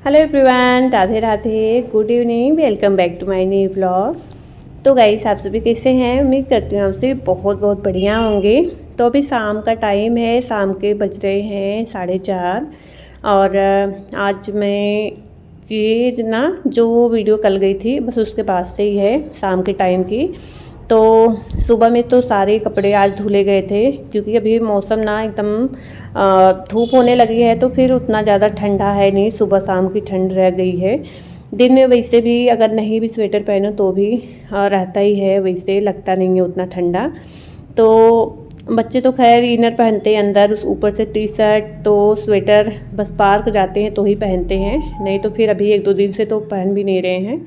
Hello everyone, Radhe Radhe, good evening, welcome back to my new vlog. तो guys, आप सभी कैसे हैं? उम्मीद करती हूँ आपसे बहुत बहुत बढ़िया होंगे। तो अभी शाम का टाइम है, शाम के बज रहे हैं 4:30। और आज मैं ये ना जो वीडियो कल गई थी बस उसके बाद से ही है, शाम के टाइम की। तो सुबह में तो सारे कपड़े आज धुले गए थे, क्योंकि अभी मौसम ना एकदम धूप होने लगी है, तो फिर उतना ज़्यादा ठंडा है नहीं, सुबह शाम की ठंड रह गई है। दिन में वैसे भी अगर नहीं भी स्वेटर पहनो तो भी रहता ही है, वैसे लगता नहीं है उतना ठंडा। तो बच्चे तो खैर इनर पहनते हैं अंदर, उस ऊपर से टी शर्ट, तो स्वेटर बस पार्क जाते हैं तो ही पहनते हैं, नहीं तो फिर अभी 1-2 दिन से तो पहन भी नहीं रहे हैं।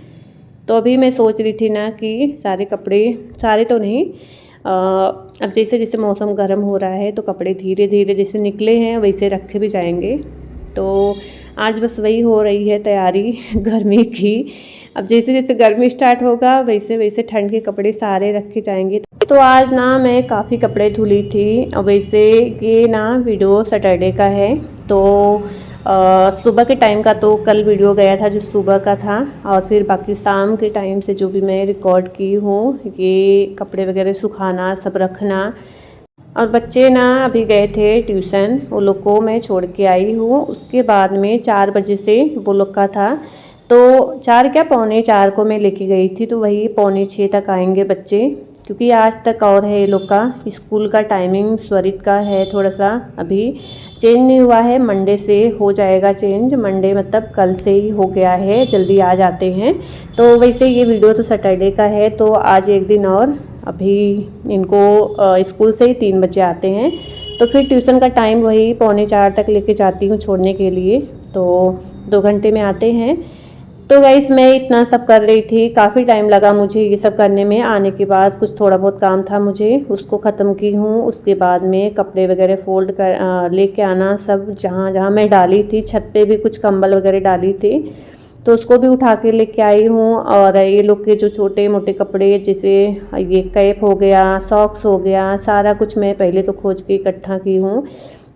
तो अभी मैं सोच रही थी ना कि सारे कपड़े, सारे तो नहीं, अब जैसे जैसे मौसम गर्म हो रहा है तो कपड़े धीरे धीरे जैसे निकले हैं वैसे रखे भी जाएंगे। तो आज बस वही हो रही है तैयारी गर्मी की। अब जैसे जैसे गर्मी स्टार्ट होगा वैसे वैसे ठंड के कपड़े सारे रखे जाएंगे। तो आज ना मैं काफ़ी कपड़े धुली थी। और वैसे ये ना वीडियो सैटरडे का है, तो सुबह के टाइम का तो कल वीडियो गया था जो सुबह का था, और फिर बाकी शाम के टाइम से जो भी मैं रिकॉर्ड की हूँ, ये कपड़े वगैरह सुखाना, सब रखना। और बच्चे ना अभी गए थे ट्यूशन, वो लोग को मैं छोड़ के आई हूँ। उसके बाद में 4 बजे से वो लोग का था, तो 4 क्या, 3:45 को मैं लेके गई थी, तो वही 5:45 तक आएंगे बच्चे, क्योंकि आज तक और है ये लोग का स्कूल का टाइमिंग। स्वरित का है थोड़ा सा अभी चेंज नहीं हुआ है, मंडे से हो जाएगा चेंज। मंडे मतलब कल से ही हो गया है, जल्दी आ जाते हैं। तो वैसे ये वीडियो तो सैटरडे का है, तो आज एक दिन और अभी इनको स्कूल से ही 3 बजे आते हैं, तो फिर ट्यूशन का टाइम वही 3:45 तक लेके जाती हूँ छोड़ने के लिए, तो 2 घंटे में आते हैं। तो गाइस, मैं इतना सब कर रही थी, काफ़ी टाइम लगा मुझे ये सब करने में। आने के बाद कुछ थोड़ा बहुत काम था मुझे, उसको ख़त्म की हूँ। उसके बाद में कपड़े वगैरह फोल्ड कर लेके आना, सब जहाँ जहाँ मैं डाली थी, छत पे भी कुछ कंबल वगैरह डाली थी तो उसको भी उठा के लेके आई हूँ। और ये लोग के जो छोटे मोटे कपड़े, जैसे ये कैप हो गया, सॉक्स हो गया, सारा कुछ मैं पहले तो खोज के इकट्ठा की हूँ,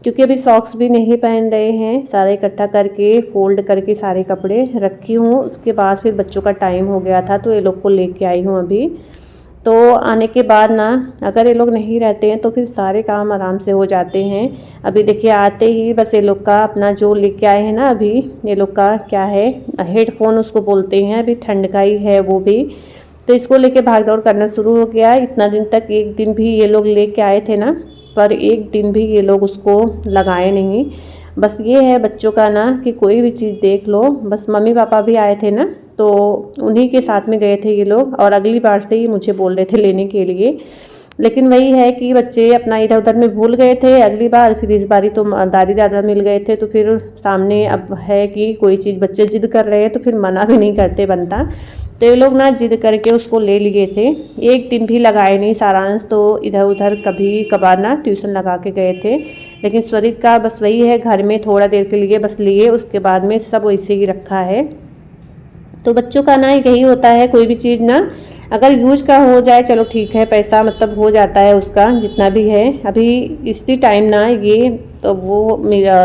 क्योंकि अभी सॉक्स भी नहीं पहन रहे हैं। सारे इकट्ठा करके फोल्ड करके सारे कपड़े रखी हूँ। उसके बाद फिर बच्चों का टाइम हो गया था तो ये लोग को लेके आई हूँ अभी। तो आने के बाद ना, अगर ये लोग नहीं रहते हैं तो फिर सारे काम आराम से हो जाते हैं। अभी देखिए, आते ही बस ये लोग का अपना जो लेके आए हैं ना, अभी ये लोग का क्या है, हेडफोन उसको बोलते हैं, अभी ठंड का ही है वो भी, तो इसको लेके भाग दौड़ करना शुरू हो गया। इतना दिन तक एक दिन भी ये लोग लेके आए थे ना, पर एक दिन भी ये लोग उसको लगाए नहीं। बस ये है बच्चों का ना कि कोई भी चीज़ देख लो, बस मम्मी पापा भी आए थे ना, तो उन्हीं के साथ में गए थे ये लोग, और अगली बार से ही मुझे बोल रहे थे लेने के लिए। लेकिन वही है कि बच्चे अपना इधर उधर में भूल गए थे अगली बार, फिर इस बारी तो दादी दादा मिल गए थे, तो फिर सामने अब है कि कोई चीज़ बच्चे जिद कर रहे हैं तो फिर मना भी नहीं करते बनता। तो ये लोग ना जिद करके उसको ले लिए थे, एक दिन भी लगाए नहीं। सारांश तो इधर उधर कभी कभार ना ट्यूशन लगा के गए थे, लेकिन स्वरित का बस वही है, घर में थोड़ा देर के लिए बस लिए, उसके बाद में सब वैसे ही रखा है। तो बच्चों का ना यही होता है, कोई भी चीज़ ना अगर यूज का हो जाए चलो ठीक है, पैसा मतलब हो जाता है उसका जितना भी है। अभी इसी टाइम ना ये तो वो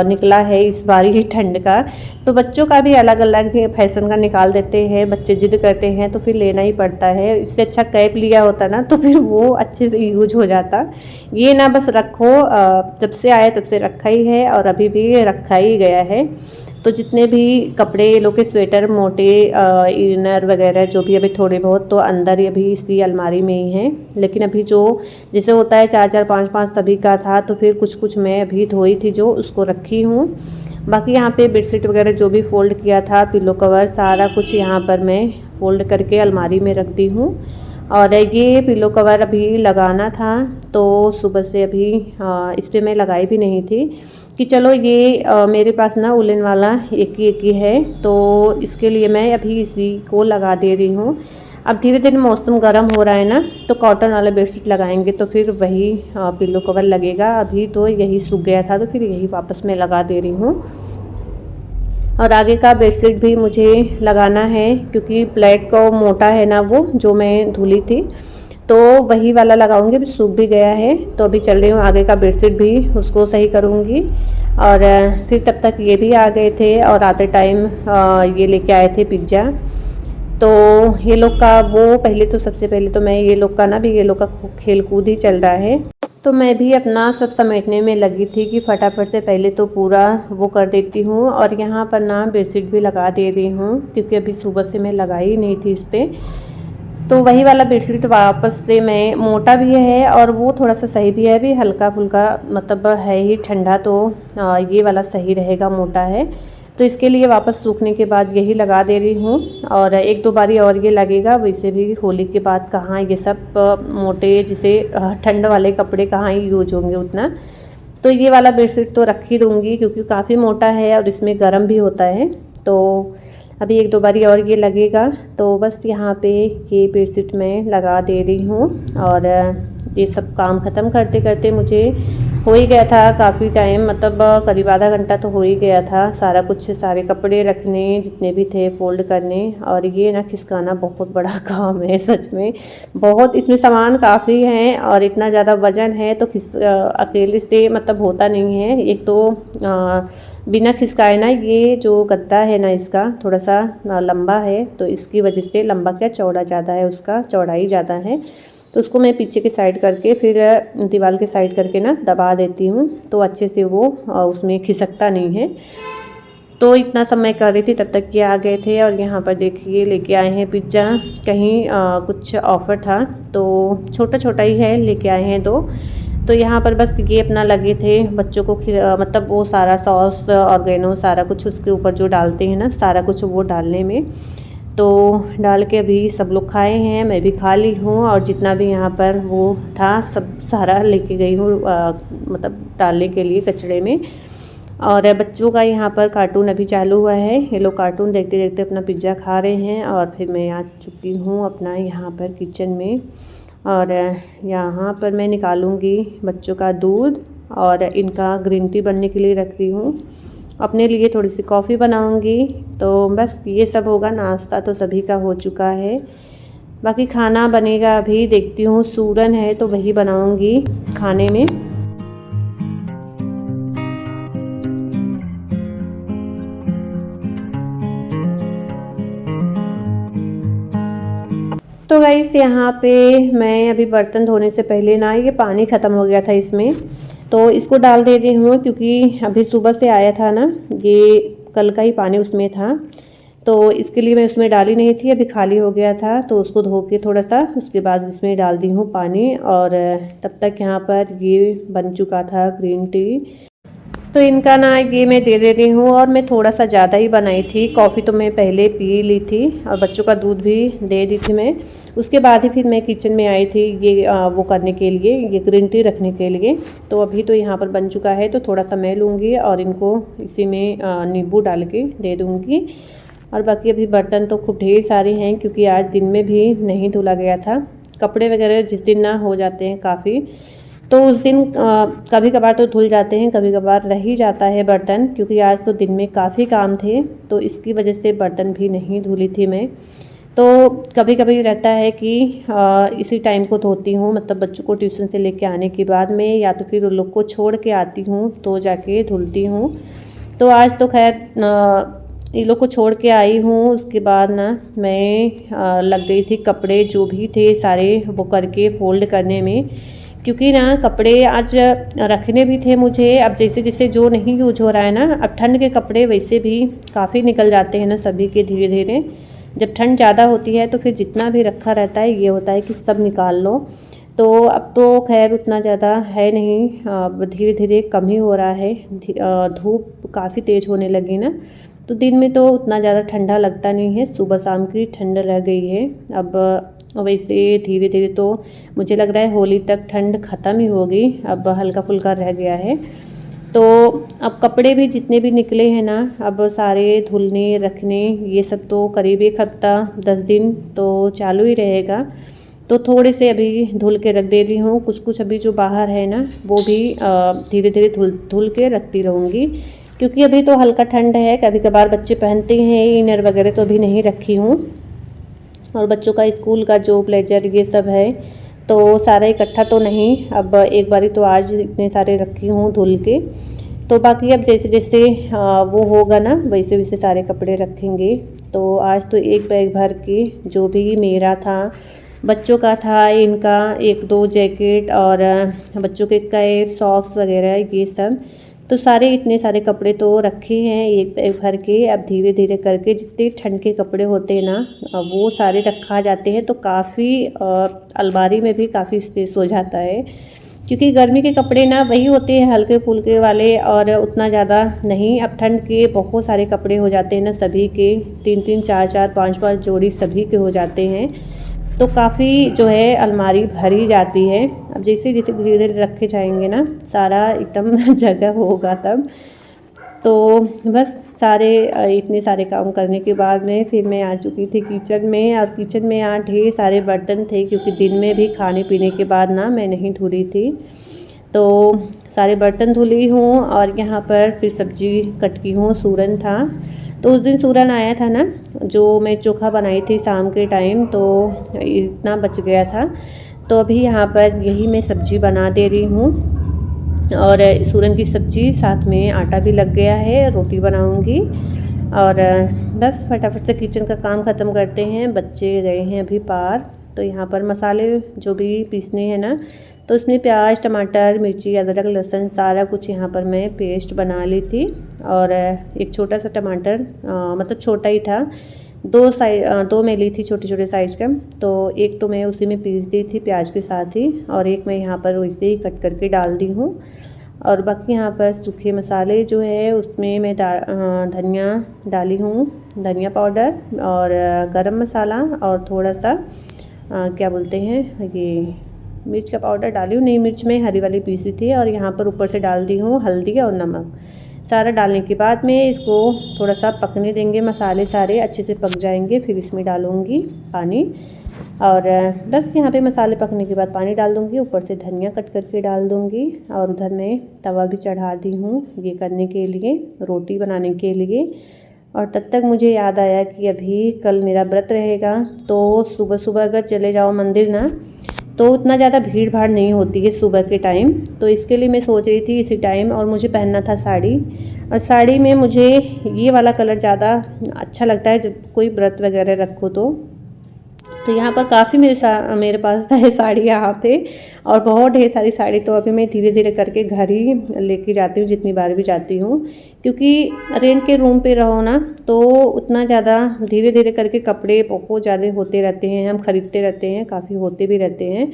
निकला है इस बार ही ठंड का, तो बच्चों का भी अलग अलग फैशन का निकाल देते हैं। बच्चे जिद करते हैं तो फिर लेना ही पड़ता है। इससे अच्छा कैप लिया होता ना तो फिर वो अच्छे से यूज हो जाता। ये ना बस रखो, जब से आया तब से रखा ही है और अभी भी रखा ही गया है। तो जितने भी कपड़े लोग के, स्वेटर मोटे, इनर वगैरह जो भी अभी थोड़े बहुत तो अंदर ही अभी इसी अलमारी में ही हैं। लेकिन अभी जो जैसे होता है 4-4 5-5 तभी का था, तो फिर कुछ कुछ मैं अभी धोई थी जो उसको रखी हूँ। बाकी यहाँ पे बेडशीट वगैरह जो भी फोल्ड किया था, पिलो कवर, सारा कुछ यहाँ पर मैं फोल्ड करके अलमारी में रख दी हूँ। और ये पिलो कवर अभी लगाना था, तो सुबह से अभी इस पर मैं लगाई भी नहीं थी कि चलो ये मेरे पास ना उलन वाला एक ही है, तो इसके लिए मैं अभी इसी को लगा दे रही हूँ। अब धीरे धीरे मौसम गर्म हो रहा है ना, तो कॉटन वाला बेडशीट लगाएंगे तो फिर वही पिलो कवर लगेगा। अभी तो यही सूख गया था तो फिर यही वापस मैं लगा दे रही हूँ। और आगे का बेडशीट भी मुझे लगाना है, क्योंकि ब्लैक का मोटा है ना वो जो मैं धुली थी, तो वही वाला लगाऊंगी। अभी सूख भी गया है तो अभी चल रही हूँ आगे का बेडशीट भी उसको सही करूँगी। और फिर तब तक ये भी आ गए थे और आते टाइम ये लेके आए थे पिज़्ज़ा। तो ये लोग का वो पहले तो सबसे पहले तो मैं ये लोग का ना भी ये लोग का खेल कूद ही चल रहा है। तो मैं भी अपना सब समेटने में लगी थी कि फटाफट से पहले तो पूरा वो कर देती हूँ। और यहाँ पर ना बेडशीट भी लगा दे रही हूँ क्योंकि अभी सुबह से मैं लगाई ही नहीं थी इस पर। तो वही वाला बेडशीट वापस से मैं मोटा भी है और वो थोड़ा सा सही भी है, अभी हल्का फुल्का मतलब है ही ठंडा, तो ये वाला सही रहेगा, मोटा है। तो इसके लिए वापस सूखने के बाद यही लगा दे रही हूँ। और एक दो बारी और ये लगेगा, वैसे भी होली के बाद कहाँ ये सब मोटे जिसे ठंड वाले कपड़े कहाँ ही यूज होंगे उतना। तो ये वाला बेडशीट तो रख ही दूँगी क्योंकि काफ़ी मोटा है और इसमें गर्म भी होता है। तो अभी एक दो बारी और ये लगेगा। तो बस यहाँ पे ये बेडशीट मैं लगा दे रही हूँ। और ये सब काम ख़त्म करते करते मुझे हो ही गया था काफ़ी टाइम, मतलब करीब आधा घंटा तो हो ही गया था। सारा कुछ सारे कपड़े रखने जितने भी थे फोल्ड करने, और ये ना खिसकाना बहुत बड़ा काम है सच में। बहुत इसमें सामान काफ़ी हैं और इतना ज़्यादा वज़न है तो अकेले से मतलब होता नहीं है। एक तो बिना खिसकाए ना ये जो गद्दा है ना इसका थोड़ा सा लंबा है, तो इसकी वजह से लंबा क्या चौड़ा ज़्यादा है, उसका चौड़ाई ज़्यादा है। तो उसको मैं पीछे के साइड करके फिर दीवार के साइड करके ना दबा देती हूँ तो अच्छे से वो उसमें खिसकता नहीं है। तो इतना सब मैं कर रही थी तब तक ये आ गए थे। और यहाँ पर देखिए लेके आए हैं पिज़्ज़ा, कहीं कुछ ऑफ़र था तो छोटा छोटा ही है, लेके आए हैं दो। तो यहाँ पर बस ये अपना लगे थे बच्चों को मतलब वो सारा सॉस ऑर्गेनो सारा कुछ उसके ऊपर जो डालते हैं ना सारा कुछ वो डालने में। तो डाल के अभी सब लोग खाए हैं, मैं भी खा ली हूँ। और जितना भी यहाँ पर वो था सब सारा लेके गई हूँ मतलब डालने के लिए कचड़े में। और बच्चों का यहाँ पर कार्टून अभी चालू हुआ है, ये लोग कार्टून देखते देखते अपना पिज़्ज़ा खा रहे हैं। और फिर मैं आ चुकी हूँ अपना यहाँ पर किचन में। और यहाँ पर मैं निकालूंगी बच्चों का दूध और इनका ग्रीन टी बनने के लिए रख रही हूँ। अपने लिए थोड़ी सी कॉफ़ी बनाऊंगी। तो बस ये सब होगा, नाश्ता तो सभी का हो चुका है, बाकी खाना बनेगा अभी देखती हूँ। सूरन है तो वही बनाऊंगी खाने में। तो गाइस यहाँ पे मैं अभी बर्तन धोने से पहले ना ये पानी ख़त्म हो गया था इसमें, तो इसको डाल दे रही हूँ क्योंकि अभी सुबह से आया था ना, ये कल का ही पानी उसमें था तो इसके लिए मैं उसमें डाली नहीं थी। अभी खाली हो गया था तो उसको धो के थोड़ा सा उसके बाद इसमें डाल दी हूँ पानी। और तब तक यहाँ पर ये बन चुका था ग्रीन टी। तो इनका ना ये मैं दे रही हूँ। और मैं थोड़ा सा ज़्यादा ही बनाई थी, कॉफ़ी तो मैं पहले पी ली थी और बच्चों का दूध भी दे दी थी मैं। उसके बाद ही फिर मैं किचन में आई थी ये वो करने के लिए, ये ग्रीन टी रखने के लिए। तो अभी तो यहाँ पर बन चुका है तो थोड़ा सा मैं लूँगी और इनको इसी में नींबू डाल के दे दूँगी। और बाकी अभी बर्तन तो खूब ढेर सारे हैं क्योंकि आज दिन में भी नहीं धुला गया था। कपड़े वगैरह जिस दिन ना हो जाते हैं काफ़ी, तो उस दिन कभी कभार तो धुल जाते हैं, कभी कभार रह ही जाता है बर्तन, क्योंकि आज तो दिन में काफ़ी काम थे तो इसकी वजह से बर्तन भी नहीं धुली थी मैं। तो कभी कभी रहता है कि इसी टाइम को धोती हूँ, मतलब बच्चों को ट्यूशन से लेके आने के बाद में, या तो फिर उन लोग को छोड़ के आती हूँ तो जाके धुलती हूँ। तो आज तो खैर ये लोग को छोड़ के आई हूँ, उसके बाद ना मैं लग गई थी कपड़े जो भी थे सारे वो करके फ़ोल्ड करने में, क्योंकि ना कपड़े आज रखने भी थे मुझे। अब जैसे जैसे जो नहीं यूज हो रहा है ना, अब ठंड के कपड़े वैसे भी काफ़ी निकल जाते हैं ना सभी के धीरे धीरे। जब ठंड ज़्यादा होती है तो फिर जितना भी रखा रहता है ये होता है कि सब निकाल लो। तो अब तो खैर उतना ज़्यादा है नहीं, धीरे धीरे कम ही हो रहा है। धूप काफ़ी तेज़ होने लगी ना, तो दिन में तो उतना ज़्यादा ठंडा लगता नहीं है, सुबह शाम की ठंड रह गई है। अब वैसे धीरे धीरे तो मुझे लग रहा है होली तक ठंड ख़त्म ही होगी, अब हल्का फुल्का रह गया है। तो अब कपड़े भी जितने भी निकले हैं ना, अब सारे धुलने रखने ये सब तो करीब 1 हफ्ता 10 दिन तो चालू ही रहेगा। तो थोड़े से अभी धुल के रख दे रही हूँ, कुछ अभी जो बाहर है ना वो भी धीरे धीरे धुल के रखती रहूँगी, क्योंकि अभी तो हल्का ठंड है। कभी कभार बच्चे पहनते हैं इनर वगैरह तो अभी नहीं रखी हूँ। और बच्चों का स्कूल का जो ब्लेजर ये सब है तो सारा इकट्ठा तो नहीं, अब एक बारी तो आज इतने सारे रखी हूँ धुल के। तो बाकी अब जैसे जैसे वो होगा ना वैसे वैसे सारे कपड़े रखेंगे। तो आज तो एक बैग भर के जो भी मेरा था, बच्चों का था, इनका एक दो जैकेट और बच्चों के कैप सॉक्स वगैरह ये सब, तो सारे इतने सारे कपड़े तो रखे हैं एक बैग भर के। अब धीरे धीरे करके जितने ठंड के कपड़े होते हैं ना वो सारे रखा जाते हैं, तो काफ़ी अलमारी में भी काफ़ी स्पेस हो जाता है, क्योंकि गर्मी के कपड़े ना वही होते हैं हल्के फुल्के वाले और उतना ज़्यादा नहीं। अब ठंड के बहुत सारे कपड़े हो जाते हैं ना सभी के, 3-3 4-4 5-5 जोड़ी सभी के हो जाते हैं, तो काफ़ी जो है अलमारी भरी जाती है। अब जैसे जैसे धीरे धीरे रखे जाएंगे ना सारा एकदम जगह होगा तब। तो बस सारे इतने सारे काम करने के बाद में फिर मैं आ चुकी थी किचन में, और किचन में यहाँ ढेर सारे बर्तन थे, क्योंकि दिन में भी खाने पीने के बाद ना मैं नहीं धुली थी, तो सारे बर्तन धुली हूँ। और यहाँ पर फिर सब्जी कट की हूँ, सूरन था तो उस दिन सूरन आया था ना जो मैं चोखा बनाई थी शाम के टाइम, तो इतना बच गया था। तो अभी यहाँ पर यही मैं सब्जी बना दे रही हूँ, और सूरन की सब्जी साथ में आटा भी लग गया है, रोटी बनाऊंगी। और बस फटाफट से किचन का काम ख़त्म करते हैं। बच्चे गए हैं अभी पार। तो यहाँ पर मसाले जो भी पीसने हैं ना, तो उसमें प्याज टमाटर मिर्ची अदरक लहसुन सारा कुछ यहाँ पर मैं पेस्ट बना ली थी। और एक छोटा सा टमाटर मतलब छोटा ही था, दो मैं ली थी छोटे छोटे साइज़ का, तो एक तो मैं उसी में पीस दी थी प्याज के साथ ही, और एक मैं यहाँ पर वैसे ही कट करके डाल दी हूँ। और बाकी यहाँ पर सूखे मसाले जो है उसमें मैं धनिया डाली हूँ, धनिया पाउडर और गरम मसाला, और थोड़ा सा क्या बोलते हैं ये मिर्च का पाउडर डाली हूँ, नहीं मिर्च में हरी वाली पीसी थी। और यहाँ पर ऊपर से डाल दी हूँ हल्दी और नमक। सारा डालने के बाद में इसको थोड़ा सा पकने देंगे, मसाले सारे अच्छे से पक जाएंगे, फिर इसमें डालूँगी पानी। और बस यहाँ पे मसाले पकने के बाद पानी डाल दूँगी, ऊपर से धनिया कट करके डाल दूँगी। और उधर मैं तवा भी चढ़ा दी हूँ ये करने के लिए, रोटी बनाने के लिए। और तब तक मुझे याद आया कि अभी कल मेरा व्रत रहेगा, तो सुबह सुबह अगर चले जाओ मंदिर ना तो उतना ज़्यादा भीड़ भाड़ नहीं होती है सुबह के टाइम। तो इसके लिए मैं सोच रही थी इसी टाइम, और मुझे पहनना था साड़ी, और साड़ी में मुझे ये वाला कलर ज़्यादा अच्छा लगता है जब कोई व्रत वगैरह रखो तो यहाँ पर काफ़ी मेरे पास है साड़ी यहाँ पे, और बहुत ढेर सारी साड़ी। तो अभी मैं धीरे धीरे करके घर ही लेके जाती हूँ जितनी बार भी जाती हूँ, क्योंकि रेंट के रूम पे रहो ना तो उतना ज़्यादा धीरे धीरे करके कपड़े बहुत ज़्यादा होते रहते हैं, हम खरीदते रहते हैं, काफ़ी होते भी रहते हैं।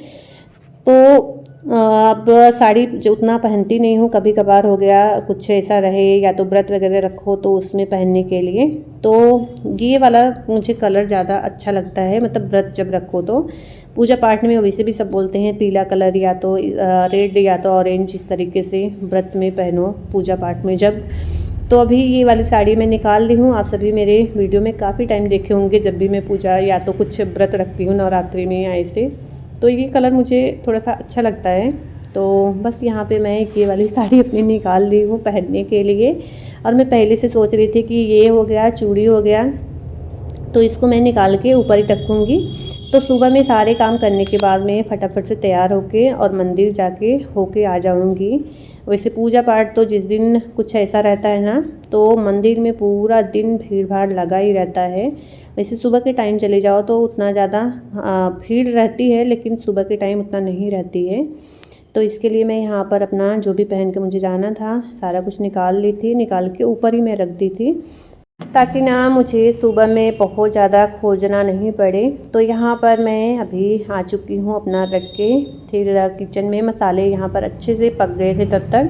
तो अब साड़ी जो उतना पहनती नहीं हूँ, कभी कभार हो गया कुछ ऐसा रहे या तो व्रत वगैरह रखो तो उसमें पहनने के लिए। तो ये वाला मुझे कलर ज़्यादा अच्छा लगता है, मतलब व्रत जब रखो तो। पूजा पाठ में वैसे भी सब बोलते हैं पीला कलर या तो रेड या तो ऑरेंज, इस तरीके से व्रत में पहनो पूजा पाठ में जब। तो अभी ये वाली साड़ी मैं निकाल ली हूँ। आप सभी मेरे वीडियो में काफ़ी टाइम देखे होंगे, जब भी मैं पूजा या तो कुछ व्रत रखती हूँ नवरात्रि में या ऐसे, तो ये कलर मुझे थोड़ा सा अच्छा लगता है। तो बस यहाँ पे मैं ये वाली साड़ी अपनी निकाल ली हूँ पहनने के लिए। और मैं पहले से सोच रही थी कि ये हो गया, चूड़ी हो गया, तो इसको मैं निकाल के ऊपर ही रखूँगी। तो सुबह में सारे काम करने के बाद में फटाफट से तैयार होके और मंदिर जाके होके आ जाऊँगी। वैसे पूजा पाठ तो जिस दिन कुछ ऐसा रहता है ना, तो मंदिर में पूरा दिन भीड़ भाड़ लगा ही रहता है। वैसे सुबह के टाइम चले जाओ तो उतना ज़्यादा भीड़ रहती है, लेकिन सुबह के टाइम उतना नहीं रहती है। तो इसके लिए मैं यहाँ पर अपना जो भी पहन के मुझे जाना था सारा कुछ निकाल ली थी, निकाल के ऊपर ही मैं रख दी थी, ताकि ना मुझे सुबह में बहुत ज़्यादा खोजना नहीं पड़े। तो यहाँ पर मैं अभी आ चुकी हूँ अपना रख के, फिर किचन में मसाले यहाँ पर अच्छे से पक गए थे तब तक।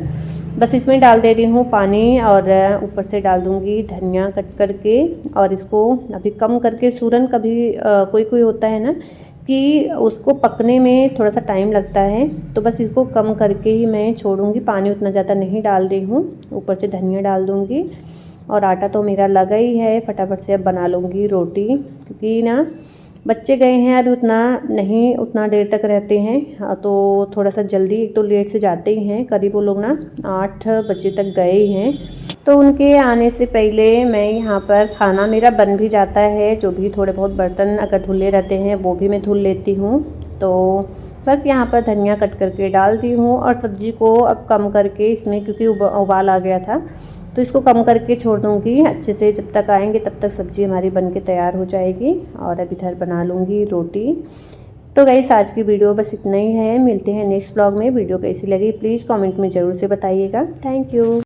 बस इसमें डाल दे रही हूँ पानी, और ऊपर से डाल दूँगी धनिया कट करके। और इसको अभी कम करके, सूरन कभी कोई कोई होता है ना कि उसको पकने में थोड़ा सा टाइम लगता है, तो बस इसको कम करके ही मैं छोड़ूंगी, पानी उतना ज़्यादा नहीं डाल रही हूँ। ऊपर से धनिया डाल दूँगी। और आटा तो मेरा लगा ही है, फटाफट से अब बना लूँगी रोटी, क्योंकि ना बच्चे गए हैं अभी उतना देर तक रहते हैं, तो थोड़ा सा जल्दी, एक तो लेट से जाते ही हैं, करीब वो लोग ना 8 बजे तक गए ही हैं। तो उनके आने से पहले मैं यहाँ पर खाना मेरा बन भी जाता है, जो भी थोड़े बहुत बर्तन अगर धुले रहते हैं वो भी मैं धुल लेती हूँ। तो बस यहाँ पर धनिया कट करके डाल दी हूँ और सब्ज़ी को अब कम करके इसमें, क्योंकि उबाल आ गया था, तो इसको कम करके छोड़ दूँगी अच्छे से। जब तक आएंगे तब तक सब्ज़ी हमारी बन के तैयार हो जाएगी और अब इधर बना लूँगी रोटी। तो गाइस आज की वीडियो बस इतना ही है। मिलते हैं नेक्स्ट व्लॉग में। वीडियो कैसी लगी प्लीज़ कमेंट में ज़रूर से बताइएगा। Thank you.